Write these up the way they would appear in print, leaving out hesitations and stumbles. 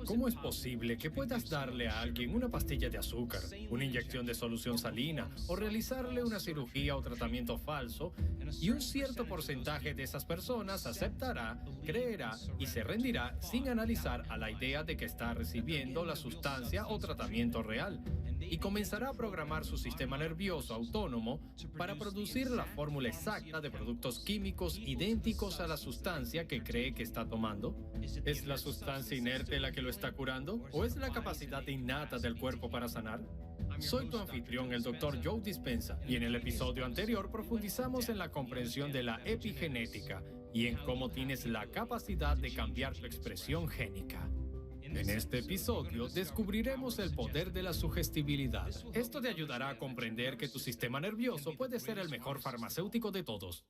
¿Cómo es posible que puedas darle a alguien una pastilla de azúcar, una inyección de solución salina o realizarle una cirugía o tratamiento falso y un cierto porcentaje de esas personas aceptará, creerá y se rendirá sin analizar a la idea de que está recibiendo la sustancia o tratamiento real? Y comenzará a programar su sistema nervioso autónomo para producir la fórmula exacta de productos químicos idénticos a la sustancia que cree que está tomando. ¿Es la sustancia inerte la que lo está curando? ¿O es la capacidad innata del cuerpo para sanar? Soy tu anfitrión, el Dr. Joe Dispenza, y en el episodio anterior profundizamos en la comprensión de la epigenética y en cómo tienes la capacidad de cambiar tu expresión génica. En este episodio descubriremos el poder de la sugestibilidad. Esto te ayudará a comprender que tu sistema nervioso puede ser el mejor farmacéutico de todos.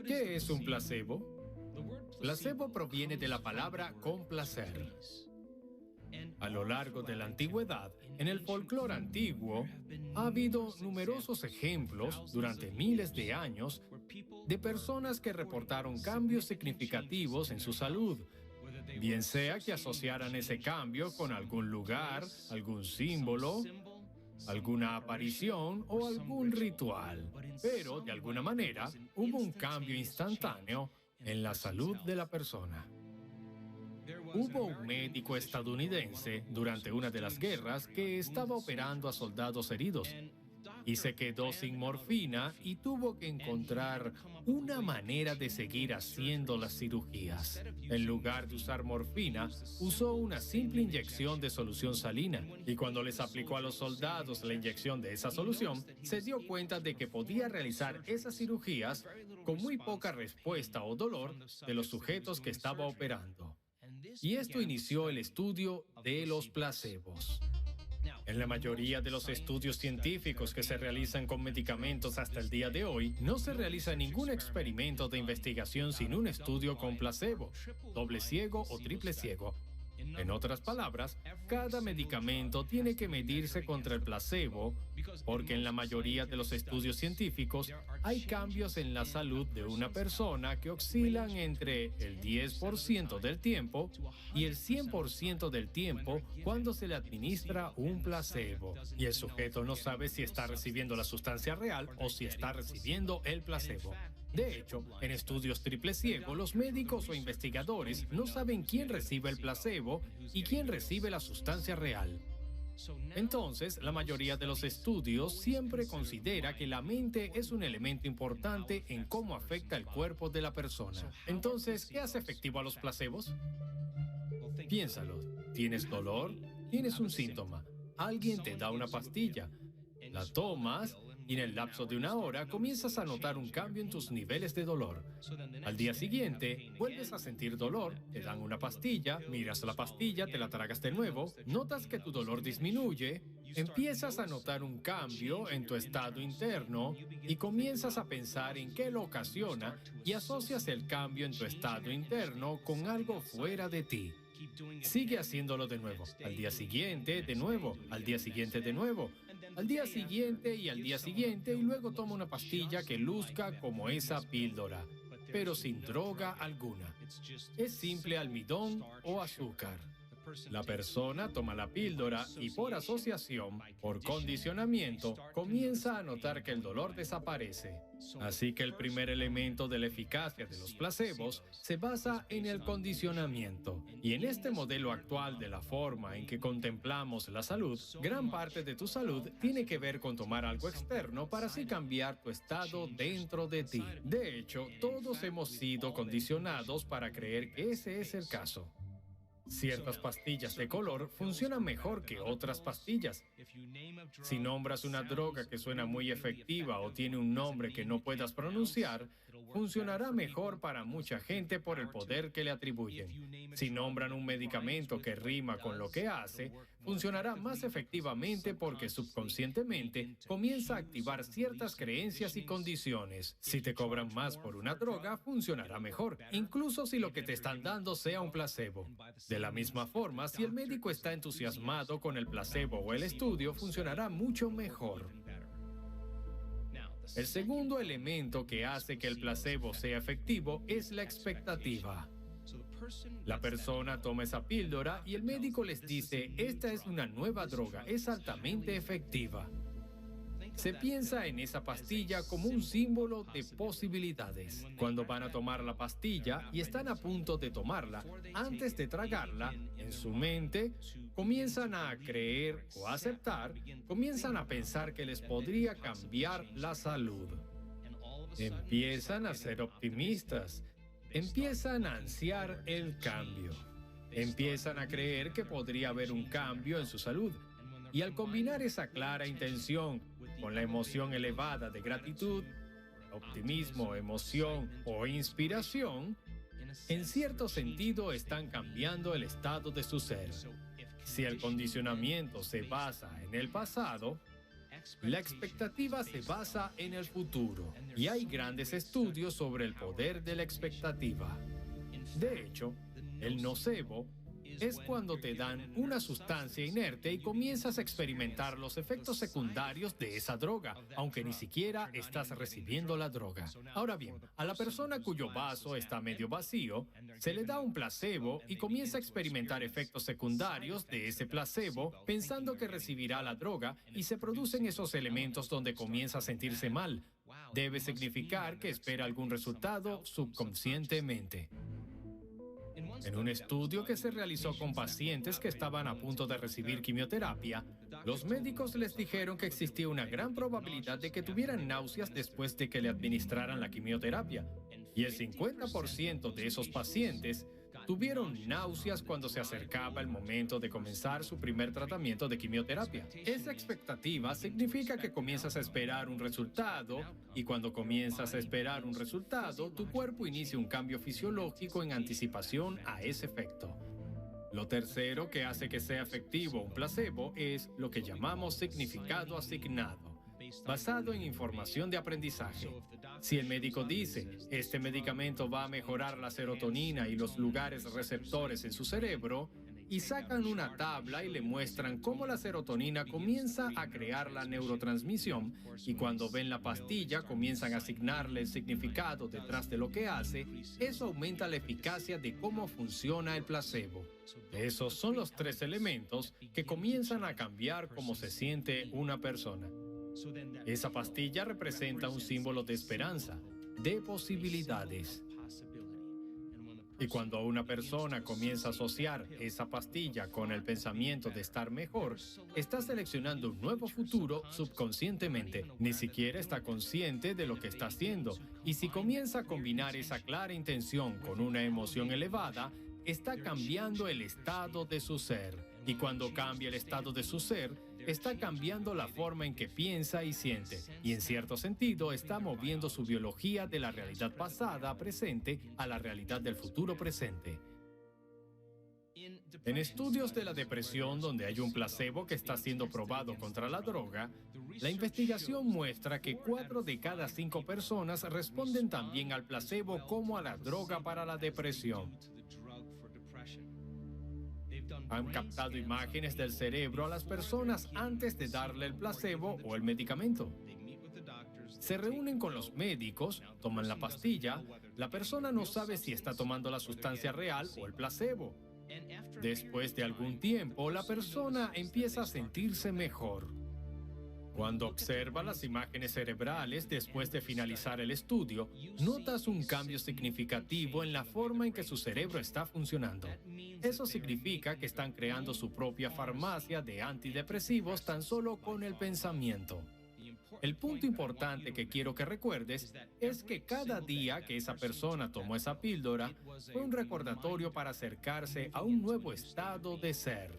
¿Qué es un placebo? Placebo proviene de la palabra complacer. A lo largo de la antigüedad, en el folclore antiguo, ha habido numerosos ejemplos durante miles de años de personas que reportaron cambios significativos en su salud, bien sea que asociaran ese cambio con algún lugar, algún símbolo, alguna aparición o algún ritual. Pero, de alguna manera, hubo un cambio instantáneo en la salud de la persona. Hubo un médico estadounidense durante una de las guerras que estaba operando a soldados heridos y se quedó sin morfina y tuvo que encontrar una manera de seguir haciendo las cirugías. En lugar de usar morfina, usó una simple inyección de solución salina y cuando les aplicó a los soldados la inyección de esa solución, se dio cuenta de que podía realizar esas cirugías con muy poca respuesta o dolor de los sujetos que estaba operando. Y esto inició el estudio de los placebos. En la mayoría de los estudios científicos que se realizan con medicamentos hasta el día de hoy, no se realiza ningún experimento de investigación sin un estudio con placebo, doble ciego o triple ciego. En otras palabras, cada medicamento tiene que medirse contra el placebo, porque en la mayoría de los estudios científicos hay cambios en la salud de una persona que oscilan entre el 10% del tiempo y el 100% del tiempo cuando se le administra un placebo. Y el sujeto no sabe si está recibiendo la sustancia real o si está recibiendo el placebo. De hecho, en estudios triple ciego, los médicos o investigadores no saben quién recibe el placebo y quién recibe la sustancia real. Entonces, la mayoría de los estudios siempre considera que la mente es un elemento importante en cómo afecta el cuerpo de la persona. Entonces, ¿qué hace efectivo a los placebos? Piénsalo. ¿Tienes dolor? Tienes un síntoma. Alguien te da una pastilla. La tomas y en el lapso de una hora comienzas a notar un cambio en tus niveles de dolor. Al día siguiente, vuelves a sentir dolor, te dan una pastilla, miras la pastilla, te la tragas de nuevo, notas que tu dolor disminuye, empiezas a notar un cambio en tu estado interno y comienzas a pensar en qué lo ocasiona y asocias el cambio en tu estado interno con algo fuera de ti. Sigue haciéndolo de nuevo, al día siguiente, de nuevo, al día siguiente, de nuevo, al día siguiente y al día siguiente, y luego toma una pastilla que luzca como esa píldora, pero sin droga alguna. Es simple almidón o azúcar. La persona toma la píldora y por asociación, por condicionamiento, comienza a notar que el dolor desaparece. Así que el primer elemento de la eficacia de los placebos se basa en el condicionamiento. Y en este modelo actual de la forma en que contemplamos la salud, gran parte de tu salud tiene que ver con tomar algo externo para así cambiar tu estado dentro de ti. De hecho, todos hemos sido condicionados para creer que ese es el caso. Ciertas pastillas de color funcionan mejor que otras pastillas. Si nombras una droga que suena muy efectiva o tiene un nombre que no puedas pronunciar, funcionará mejor para mucha gente por el poder que le atribuyen. Si nombran un medicamento que rima con lo que hace, funcionará más efectivamente porque subconscientemente comienza a activar ciertas creencias y condiciones. Si te cobran más por una droga, funcionará mejor, incluso si lo que te están dando sea un placebo. De la misma forma, si el médico está entusiasmado con el placebo o el estudio, funcionará mucho mejor. El segundo elemento que hace que el placebo sea efectivo es la expectativa. La persona toma esa píldora y el médico les dice, esta es una nueva droga, es altamente efectiva. Se piensa en esa pastilla como un símbolo de posibilidades. Cuando van a tomar la pastilla y están a punto de tomarla, antes de tragarla, en su mente, comienzan a creer o a aceptar, comienzan a pensar que les podría cambiar la salud. Empiezan a ser optimistas, empiezan a ansiar el cambio, empiezan a creer que podría haber un cambio en su salud. Y al combinar esa clara intención con la emoción elevada de gratitud, optimismo, emoción o inspiración, en cierto sentido están cambiando el estado de su ser. Si el condicionamiento se basa en el pasado, la expectativa se basa en el futuro. Y hay grandes estudios sobre el poder de la expectativa. De hecho, el nocebo es cuando te dan una sustancia inerte y comienzas a experimentar los efectos secundarios de esa droga, aunque ni siquiera estás recibiendo la droga. Ahora bien, a la persona cuyo vaso está medio vacío, se le da un placebo y comienza a experimentar efectos secundarios de ese placebo, pensando que recibirá la droga, y se producen esos elementos donde comienza a sentirse mal. Debe significar que espera algún resultado subconscientemente. En un estudio que se realizó con pacientes que estaban a punto de recibir quimioterapia, los médicos les dijeron que existía una gran probabilidad de que tuvieran náuseas después de que le administraran la quimioterapia. Y el 50% de esos pacientes tuvieron náuseas cuando se acercaba el momento de comenzar su primer tratamiento de quimioterapia. Esa expectativa significa que comienzas a esperar un resultado, y cuando comienzas a esperar un resultado, tu cuerpo inicia un cambio fisiológico en anticipación a ese efecto. Lo tercero que hace que sea efectivo un placebo es lo que llamamos significado asignado, basado en información de aprendizaje. Si el médico dice, este medicamento va a mejorar la serotonina y los lugares receptores en su cerebro, y sacan una tabla y le muestran cómo la serotonina comienza a crear la neurotransmisión, y cuando ven la pastilla comienzan a asignarle el significado detrás de lo que hace, eso aumenta la eficacia de cómo funciona el placebo. Esos son los tres elementos que comienzan a cambiar cómo se siente una persona. Esa pastilla representa un símbolo de esperanza, de posibilidades. Y cuando una persona comienza a asociar esa pastilla con el pensamiento de estar mejor, está seleccionando un nuevo futuro subconscientemente. Ni siquiera está consciente de lo que está haciendo. Y si comienza a combinar esa clara intención con una emoción elevada, está cambiando el estado de su ser. Y cuando cambia el estado de su ser, está cambiando la forma en que piensa y siente. Y en cierto sentido, está moviendo su biología de la realidad pasada presente a la realidad del futuro presente. En estudios de la depresión donde hay un placebo que está siendo probado contra la droga, la investigación muestra que 4 de cada 5 personas responden tan bien al placebo como a la droga para la depresión. Han captado imágenes del cerebro a las personas antes de darle el placebo o el medicamento. Se reúnen con los médicos, toman la pastilla, la persona no sabe si está tomando la sustancia real o el placebo. Después de algún tiempo, la persona empieza a sentirse mejor. Cuando observa las imágenes cerebrales después de finalizar el estudio, notas un cambio significativo en la forma en que su cerebro está funcionando. Eso significa que están creando su propia farmacia de antidepresivos tan solo con el pensamiento. El punto importante que quiero que recuerdes es que cada día que esa persona tomó esa píldora fue un recordatorio para acercarse a un nuevo estado de ser.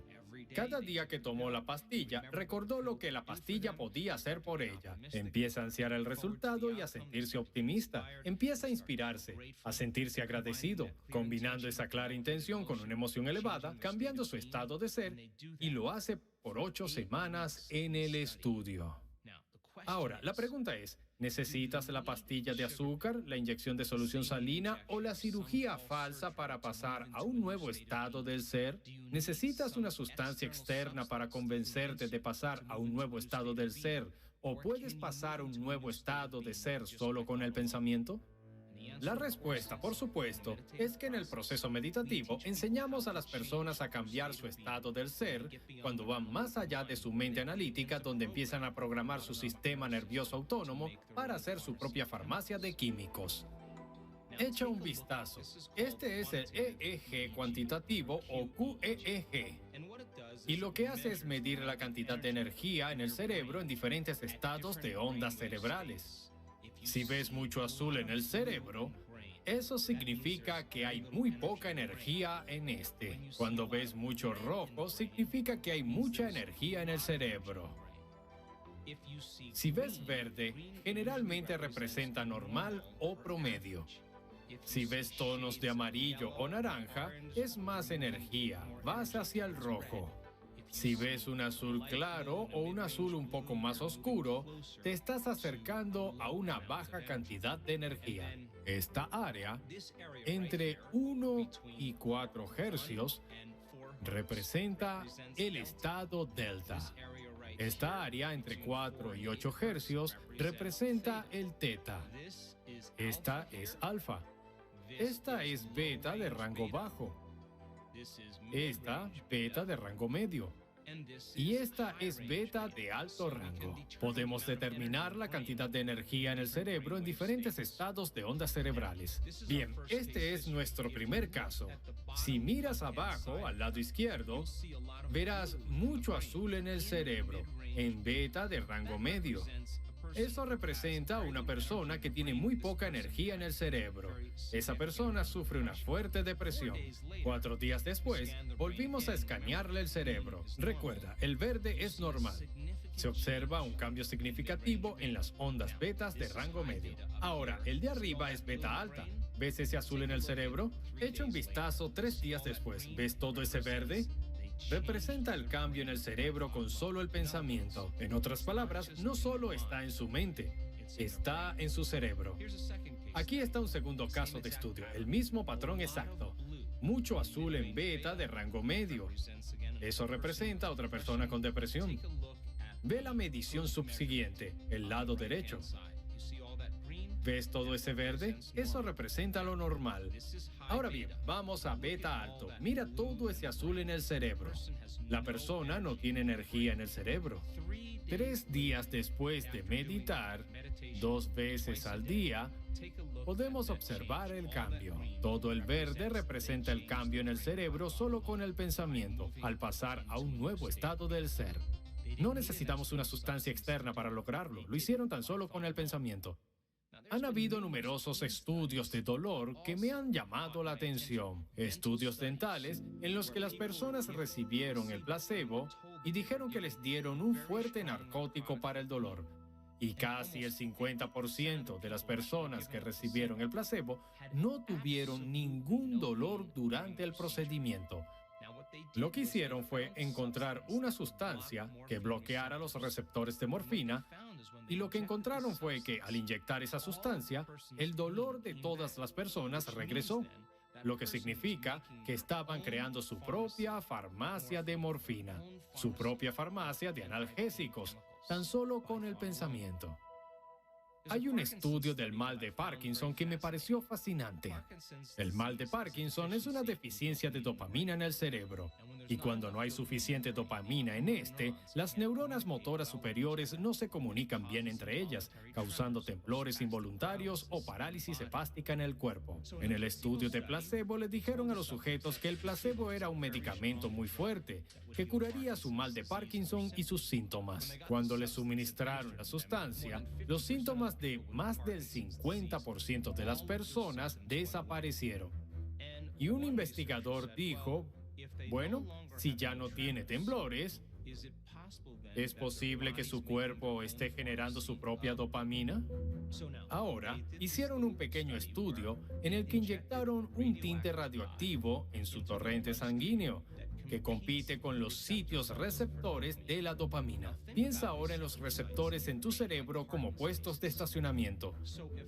Cada día que tomó la pastilla, recordó lo que la pastilla podía hacer por ella. Empieza a ansiar el resultado y a sentirse optimista. Empieza a inspirarse, a sentirse agradecido, combinando esa clara intención con una emoción elevada, cambiando su estado de ser, y lo hace por 8 semanas en el estudio. Ahora, la pregunta es, ¿necesitas la pastilla de azúcar, la inyección de solución salina o la cirugía falsa para pasar a un nuevo estado del ser? ¿Necesitas una sustancia externa para convencerte de pasar a un nuevo estado del ser? ¿O puedes pasar a un nuevo estado de ser solo con el pensamiento? La respuesta, por supuesto, es que en el proceso meditativo enseñamos a las personas a cambiar su estado del ser cuando van más allá de su mente analítica, donde empiezan a programar su sistema nervioso autónomo para hacer su propia farmacia de químicos. Echa un vistazo. Este es el EEG cuantitativo o QEEG. Y lo que hace es medir la cantidad de energía en el cerebro en diferentes estados de ondas cerebrales. Si ves mucho azul en el cerebro, eso significa que hay muy poca energía en este. Cuando ves mucho rojo, significa que hay mucha energía en el cerebro. Si ves verde, generalmente representa normal o promedio. Si ves tonos de amarillo o naranja, es más energía, vas hacia el rojo. Si ves un azul claro o un azul un poco más oscuro, te estás acercando a una baja cantidad de energía. Esta área, entre 1 y 4 hercios, representa el estado delta. Esta área, entre 4 y 8 hercios, representa el teta. Esta es alfa. Esta es beta de rango bajo. Esta, beta de rango medio. Y esta es beta de alto rango. Podemos determinar la cantidad de energía en el cerebro en diferentes estados de ondas cerebrales. Bien, este es nuestro primer caso. Si miras abajo, al lado izquierdo, verás mucho azul en el cerebro, en beta de rango medio. Eso representa a una persona que tiene muy poca energía en el cerebro. Esa persona sufre una fuerte depresión. 4 días después, volvimos a escanearle el cerebro. Recuerda, el verde es normal. Se observa un cambio significativo en las ondas betas de rango medio. Ahora, el de arriba es beta alta. ¿Ves ese azul en el cerebro? Echa un vistazo 3 días después. ¿Ves todo ese verde? Representa el cambio en el cerebro con solo el pensamiento. En otras palabras, no solo está en su mente, está en su cerebro. Aquí está un segundo caso de estudio, el mismo patrón exacto. Mucho azul en beta de rango medio. Eso representa a otra persona con depresión. Ve la medición subsiguiente, el lado derecho. ¿Ves todo ese verde? Eso representa lo normal. Ahora bien, vamos a beta alto. Mira todo ese azul en el cerebro. La persona no tiene energía en el cerebro. 3 días después de meditar, 2 veces al día, podemos observar el cambio. Todo el verde representa el cambio en el cerebro solo con el pensamiento, al pasar a un nuevo estado del ser. No necesitamos una sustancia externa para lograrlo. Lo hicieron tan solo con el pensamiento. Han habido numerosos estudios de dolor que me han llamado la atención. Estudios dentales en los que las personas recibieron el placebo y dijeron que les dieron un fuerte narcótico para el dolor. Y casi el 50% de las personas que recibieron el placebo no tuvieron ningún dolor durante el procedimiento. Lo que hicieron fue encontrar una sustancia que bloqueara los receptores de morfina, y lo que encontraron fue que al inyectar esa sustancia, el dolor de todas las personas regresó, lo que significa que estaban creando su propia farmacia de morfina, su propia farmacia de analgésicos, tan solo con el pensamiento. Hay un estudio del mal de Parkinson que me pareció fascinante. El mal de Parkinson es una deficiencia de dopamina en el cerebro, y cuando no hay suficiente dopamina en este, las neuronas motoras superiores no se comunican bien entre ellas, causando temblores involuntarios o parálisis hepática en el cuerpo. En el estudio de placebo le dijeron a los sujetos que el placebo era un medicamento muy fuerte, que curaría su mal de Parkinson y sus síntomas. Cuando les suministraron la sustancia, los síntomas de más del 50% de las personas desaparecieron. Y un investigador dijo, bueno, Si ya no tiene temblores, ¿es posible que su cuerpo esté generando su propia dopamina? Ahora, hicieron un pequeño estudio en el que inyectaron un tinte radioactivo en su torrente sanguíneo, que compite con los sitios receptores de la dopamina. Piensa ahora en los receptores en tu cerebro como puestos de estacionamiento.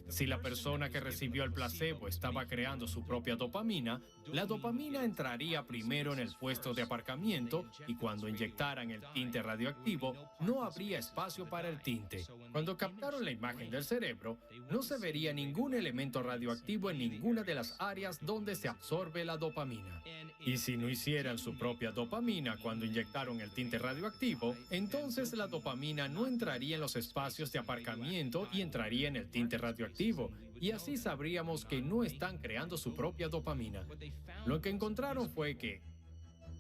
Si la persona que recibió el placebo estaba creando su propia dopamina, la dopamina entraría primero en el puesto de aparcamiento y cuando inyectaran el tinte radioactivo, no habría espacio para el tinte. Cuando captaron la imagen del cerebro, no se vería ningún elemento radioactivo en ninguna de las áreas donde se absorbe la dopamina. Y si no hicieran su propia dopamina cuando inyectaron el tinte radioactivo, entonces la dopamina no entraría en los espacios de aparcamiento y entraría en el tinte radioactivo. Y así sabríamos que no están creando su propia dopamina. Lo que encontraron fue que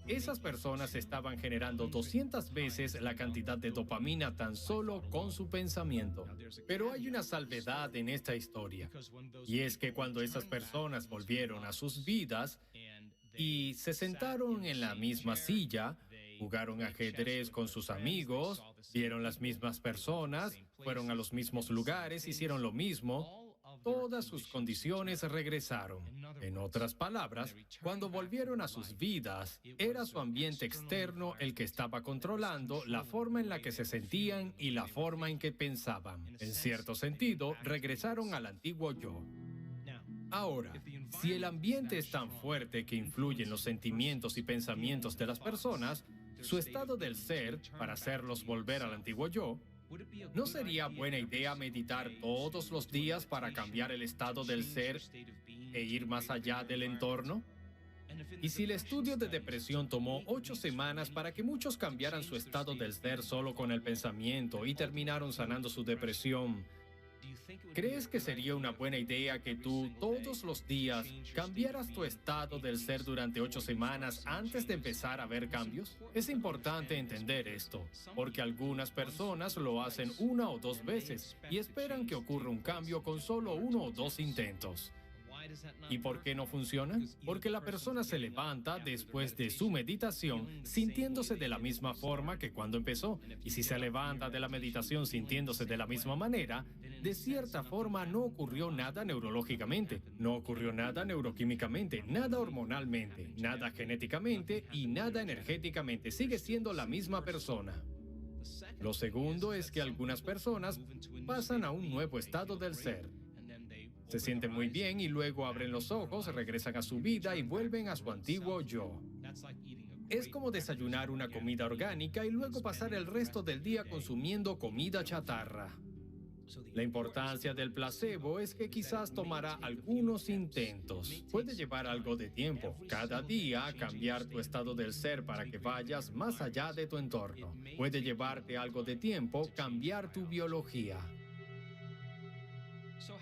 esas personas estaban generando 200 veces la cantidad de dopamina tan solo con su pensamiento. Pero hay una salvedad en esta historia. Y es que cuando esas personas volvieron a sus vidas y se sentaron en la misma silla, jugaron ajedrez con sus amigos, vieron las mismas personas, fueron a los mismos lugares, hicieron lo mismo, todas sus condiciones regresaron. En otras palabras, cuando volvieron a sus vidas, era su ambiente externo el que estaba controlando la forma en la que se sentían y la forma en que pensaban. En cierto sentido, regresaron al antiguo yo. Ahora, si el ambiente es tan fuerte que influye en los sentimientos y pensamientos de las personas, su estado del ser, para hacerlos volver al antiguo yo, ¿no sería buena idea meditar todos los días para cambiar el estado del ser e ir más allá del entorno? Y si el estudio de depresión tomó 8 semanas para que muchos cambiaran su estado del ser solo con el pensamiento y terminaron sanando su depresión, ¿crees que sería una buena idea que tú todos los días cambiaras tu estado del ser durante 8 semanas antes de empezar a ver cambios? Es importante entender esto, porque algunas personas lo hacen 1 o 2 veces y esperan que ocurra un cambio con solo 1 o 2 intentos. ¿Y por qué no funciona? Porque la persona se levanta después de su meditación sintiéndose de la misma forma que cuando empezó. Y si se levanta de la meditación sintiéndose de la misma manera, de cierta forma no ocurrió nada neurológicamente, no ocurrió nada neuroquímicamente, nada hormonalmente, nada genéticamente y nada energéticamente. Sigue siendo la misma persona. Lo segundo es que algunas personas pasan a un nuevo estado del ser. Se sienten muy bien y luego abren los ojos, regresan a su vida y vuelven a su antiguo yo. Es como desayunar una comida orgánica y luego pasar el resto del día consumiendo comida chatarra. La importancia del placebo es que quizás tomará algunos intentos. Puede llevar algo de tiempo, cada día, cambiar tu estado del ser para que vayas más allá de tu entorno. Puede llevarte algo de tiempo cambiar tu biología.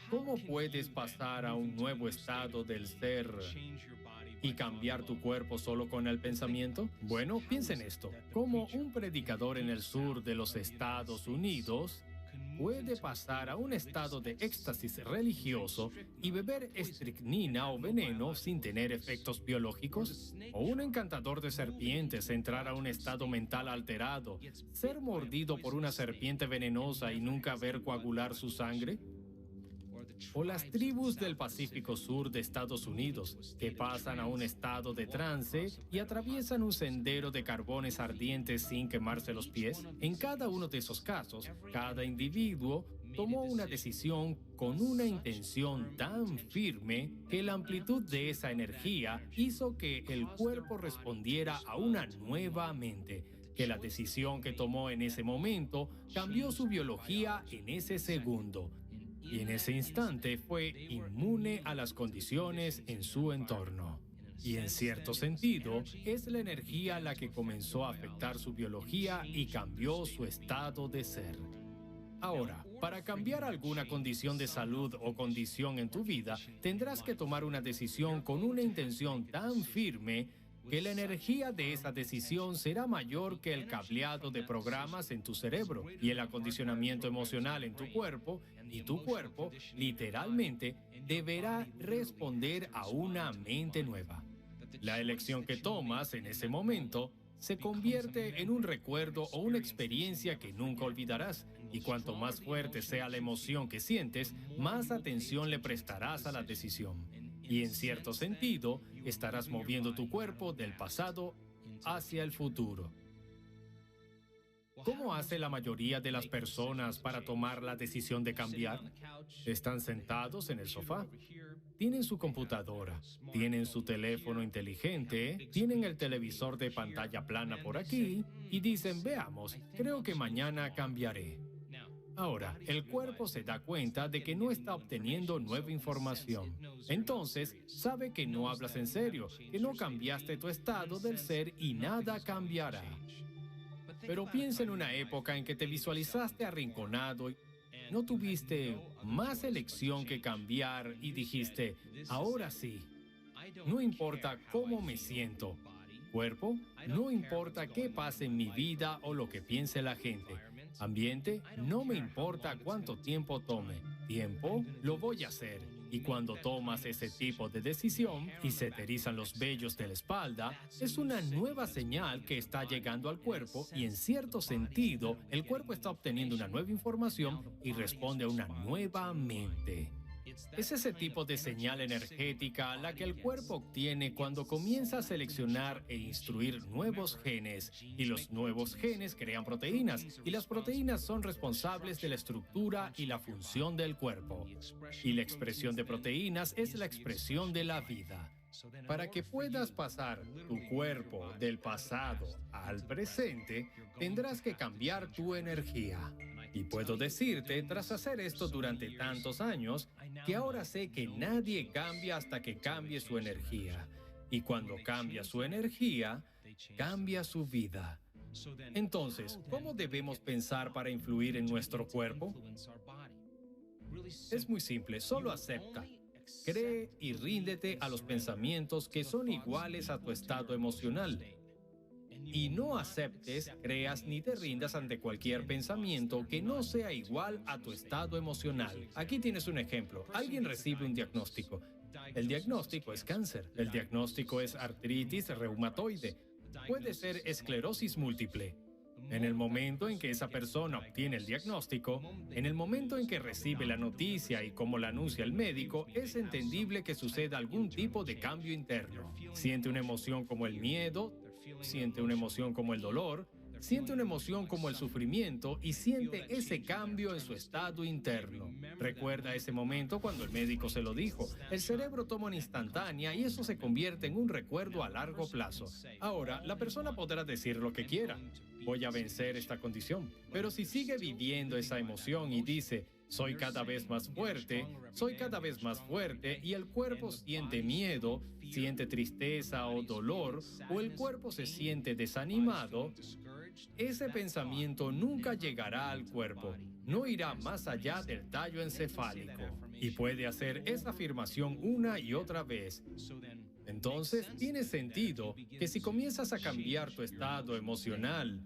¿Cómo puedes pasar a un nuevo estado del ser y cambiar tu cuerpo solo con el pensamiento? Bueno, piensa en esto. Como un predicador en el sur de los Estados Unidos puede pasar a un estado de éxtasis religioso y beber estricnina o veneno sin tener efectos biológicos? ¿O un encantador de serpientes entrar a un estado mental alterado, ser mordido por una serpiente venenosa y nunca ver coagular su sangre? O las tribus del Pacífico Sur de Estados Unidos, que pasan a un estado de trance y atraviesan un sendero de carbones ardientes sin quemarse los pies. En cada uno de esos casos, cada individuo tomó una decisión con una intención tan firme que la amplitud de esa energía hizo que el cuerpo respondiera a una nueva mente, que la decisión que tomó en ese momento cambió su biología en ese segundo. Y en ese instante fue inmune a las condiciones en su entorno. Y en cierto sentido, es la energía la que comenzó a afectar su biología y cambió su estado de ser. Ahora, para cambiar alguna condición de salud o condición en tu vida, tendrás que tomar una decisión con una intención tan firme que la energía de esa decisión será mayor que el cableado de programas en tu cerebro y el acondicionamiento emocional en tu cuerpo, y tu cuerpo, literalmente, deberá responder a una mente nueva. La elección que tomas en ese momento se convierte en un recuerdo o una experiencia que nunca olvidarás. Y cuanto más fuerte sea la emoción que sientes, más atención le prestarás a la decisión. Y en cierto sentido, estarás moviendo tu cuerpo del pasado hacia el futuro. ¿Cómo hace la mayoría de las personas para tomar la decisión de cambiar? Están sentados en el sofá. Tienen su computadora, tienen su teléfono inteligente, tienen el televisor de pantalla plana por aquí y dicen, veamos, creo que mañana cambiaré. Ahora, el cuerpo se da cuenta de que no está obteniendo nueva información. Entonces, sabe que no hablas en serio, que no cambiaste tu estado del ser y nada cambiará. Pero piensa en una época en que te visualizaste arrinconado y no tuviste más elección que cambiar y dijiste, ahora sí, no importa cómo me siento, cuerpo, no importa qué pase en mi vida o lo que piense la gente. Ambiente, no me importa cuánto tiempo tome. Tiempo, lo voy a hacer. Y cuando tomas ese tipo de decisión y se te erizan los vellos de la espalda, es una nueva señal que está llegando al cuerpo y en cierto sentido, el cuerpo está obteniendo una nueva información y responde a una nueva mente. Es ese tipo de señal energética la que el cuerpo obtiene cuando comienza a seleccionar e instruir nuevos genes. Y los nuevos genes crean proteínas, y las proteínas son responsables de la estructura y la función del cuerpo. Y la expresión de proteínas es la expresión de la vida. Para que puedas pasar tu cuerpo del pasado al presente, tendrás que cambiar tu energía. Y puedo decirte, tras hacer esto durante tantos años, que ahora sé que nadie cambia hasta que cambie su energía. Y cuando cambia su energía, cambia su vida. Entonces, ¿cómo debemos pensar para influir en nuestro cuerpo? Es muy simple, solo acepta. Cree y ríndete a los pensamientos que son iguales a tu estado emocional. Y no aceptes, creas ni te rindas ante cualquier pensamiento que no sea igual a tu estado emocional. Aquí tienes un ejemplo. Alguien recibe un diagnóstico. El diagnóstico es cáncer. El diagnóstico es artritis reumatoide. Puede ser esclerosis múltiple. En el momento en que esa persona obtiene el diagnóstico, en el momento en que recibe la noticia y como la anuncia el médico, es entendible que suceda algún tipo de cambio interno. Siente una emoción como el miedo, siente una emoción como el dolor, siente una emoción como el sufrimiento y siente ese cambio en su estado interno. Recuerda ese momento cuando el médico se lo dijo. El cerebro toma una instantánea y eso se convierte en un recuerdo a largo plazo. Ahora, la persona podrá decir lo que quiera. Voy a vencer esta condición. Pero si sigue viviendo esa emoción y dice, soy cada vez más fuerte y el cuerpo siente miedo, siente tristeza o dolor, o el cuerpo se siente desanimado, ese pensamiento nunca llegará al cuerpo, no irá más allá del tallo encefálico y puede hacer esa afirmación una y otra vez. Entonces, tiene sentido que si comienzas a cambiar tu estado emocional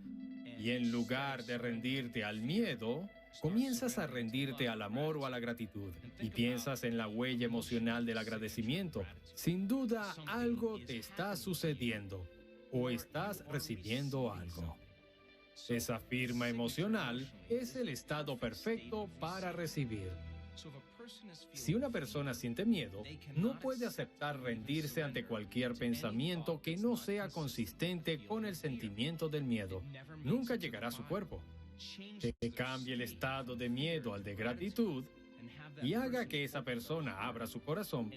y en lugar de rendirte al miedo, comienzas a rendirte al amor o a la gratitud y piensas en la huella emocional del agradecimiento. Sin duda, algo te está sucediendo o estás recibiendo algo. Esa firma emocional es el estado perfecto para recibir. Si una persona siente miedo, no puede aceptar rendirse ante cualquier pensamiento que no sea consistente con el sentimiento del miedo. Nunca llegará a su cuerpo. Que cambie el estado de miedo al de gratitud y haga que esa persona abra su corazón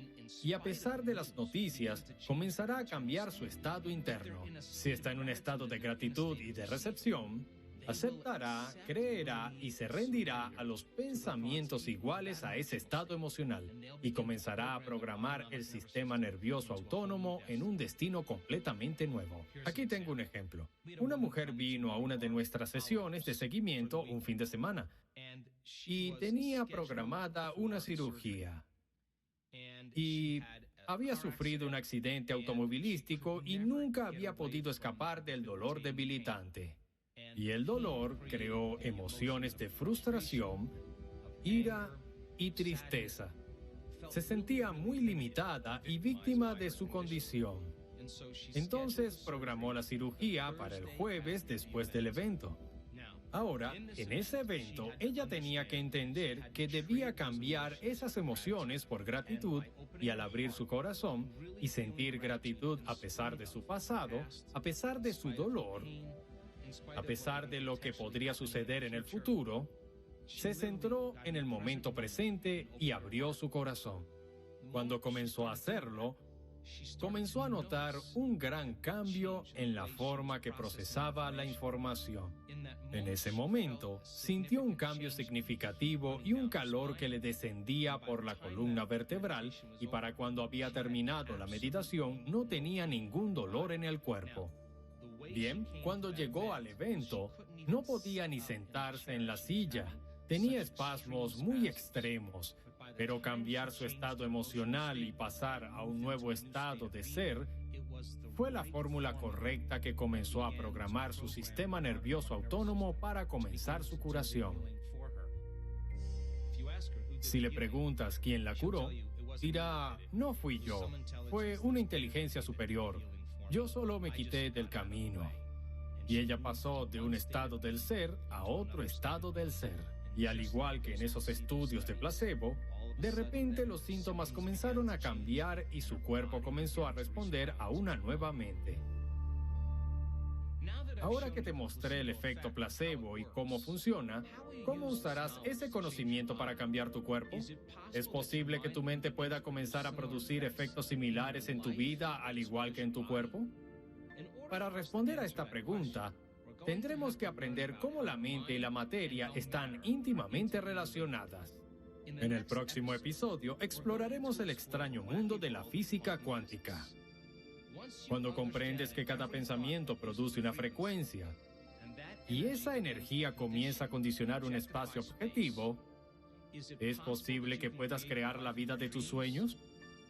y a pesar de las noticias, comenzará a cambiar su estado interno. Si está en un estado de gratitud y de recepción, aceptará, creerá y se rendirá a los pensamientos iguales a ese estado emocional y comenzará a programar el sistema nervioso autónomo en un destino completamente nuevo. Aquí tengo un ejemplo. Una mujer vino a una de nuestras sesiones de seguimiento un fin de semana y tenía programada una cirugía y había sufrido un accidente automovilístico y nunca había podido escapar del dolor debilitante. Y el dolor creó emociones de frustración, ira y tristeza. Se sentía muy limitada y víctima de su condición. Entonces programó la cirugía para el jueves después del evento. Ahora, en ese evento, ella tenía que entender que debía cambiar esas emociones por gratitud, y al abrir su corazón y sentir gratitud a pesar de su pasado, a pesar de su dolor, a pesar de lo que podría suceder en el futuro, se centró en el momento presente y abrió su corazón. Cuando comenzó a hacerlo, comenzó a notar un gran cambio en la forma que procesaba la información. En ese momento, sintió un cambio significativo y un calor que le descendía por la columna vertebral, y para cuando había terminado la meditación no tenía ningún dolor en el cuerpo. Bien, cuando llegó al evento, no podía ni sentarse en la silla. Tenía espasmos muy extremos, pero cambiar su estado emocional y pasar a un nuevo estado de ser fue la fórmula correcta que comenzó a programar su sistema nervioso autónomo para comenzar su curación. Si le preguntas quién la curó, dirá, no fui yo, fue una inteligencia superior. Yo solo me quité del camino. Y ella pasó de un estado del ser a otro estado del ser. Y al igual que en esos estudios de placebo, de repente los síntomas comenzaron a cambiar y su cuerpo comenzó a responder a una nueva mente. Ahora que te mostré el efecto placebo y cómo funciona, ¿cómo usarás ese conocimiento para cambiar tu cuerpo? ¿Es posible que tu mente pueda comenzar a producir efectos similares en tu vida al igual que en tu cuerpo? Para responder a esta pregunta, tendremos que aprender cómo la mente y la materia están íntimamente relacionadas. En el próximo episodio exploraremos el extraño mundo de la física cuántica. Cuando comprendes que cada pensamiento produce una frecuencia y esa energía comienza a condicionar un espacio objetivo, ¿es posible que puedas crear la vida de tus sueños?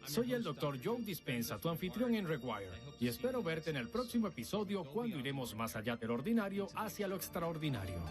Soy el Dr. Joe Dispenza, tu anfitrión en Rewire, y espero verte en el próximo episodio cuando iremos más allá del ordinario hacia lo extraordinario.